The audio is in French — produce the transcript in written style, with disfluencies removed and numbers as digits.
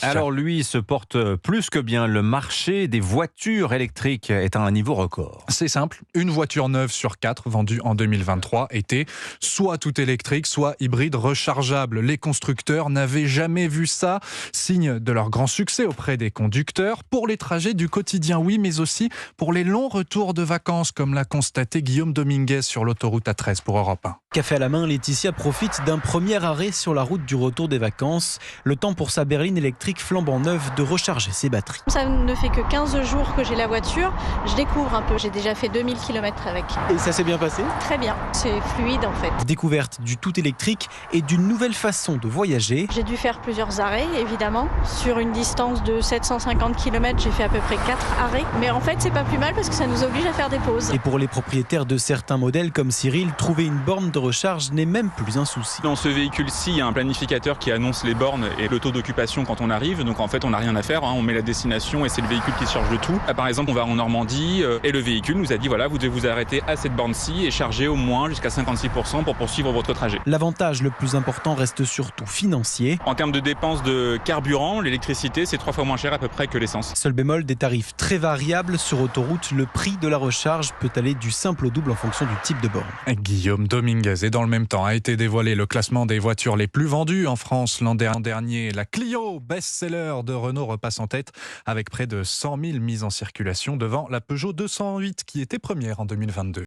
Alors lui se porte plus que bien. Le marché des voitures électriques est à un niveau record. C'est simple, une voiture neuve sur 4 vendue en 2023 était soit tout électrique, soit hybride rechargeable. Les constructeurs n'avaient jamais vu ça, signe de leur grand succès auprès des conducteurs, pour les trajets du quotidien, oui, mais aussi pour les longs retours de vacances, comme l'a constaté Guillaume Dominguez sur l'autoroute A13 pour Europe 1. Café à la main, Laetitia profite d'un premier arrêt sur la route du retour des vacances. Le temps pour sa berline électrique flambant neuve de recharger ses batteries. Ça ne fait que 15 jours que j'ai la voiture. Je découvre un peu. J'ai déjà fait 2000 km avec. Et ça s'est bien passé ? Très bien. C'est fluide en fait. Découverte du tout électrique et d'une nouvelle façon de voyager. J'ai dû faire plusieurs arrêts, évidemment. Sur une distance de 750 km, j'ai fait à peu près 4 arrêts. Mais en fait, c'est pas plus mal parce que ça nous oblige à faire des pauses. Et pour les propriétaires de certains modèles comme Cyril, trouver une borne de recharge n'est même plus un souci. Dans ce véhicule-ci, il y a un planificateur qui annonce les bornes et le taux d'occupation quand on arrive. Donc en fait, on n'a rien à faire. On met la destination et c'est le véhicule qui se charge de tout. Par exemple, on va en Normandie et le véhicule nous a dit voilà, vous devez vous arrêter à cette borne-ci et charger au moins jusqu'à 56% pour poursuivre votre trajet. L'avantage le plus important reste surtout financier. En termes de dépenses de carburant, l'électricité, c'est 3 fois moins cher à peu près que l'essence. Seul bémol, des tarifs très variables sur autoroute. Le prix de la recharge peut aller du simple au double en fonction du type de borne. Guillaume Dominguez. Et dans le même temps a été dévoilé le classement des voitures les plus vendues en France l'an dernier. La Clio, best-seller de Renault, repasse en tête avec près de 100 000 mises en circulation devant la Peugeot 208 qui était première en 2022.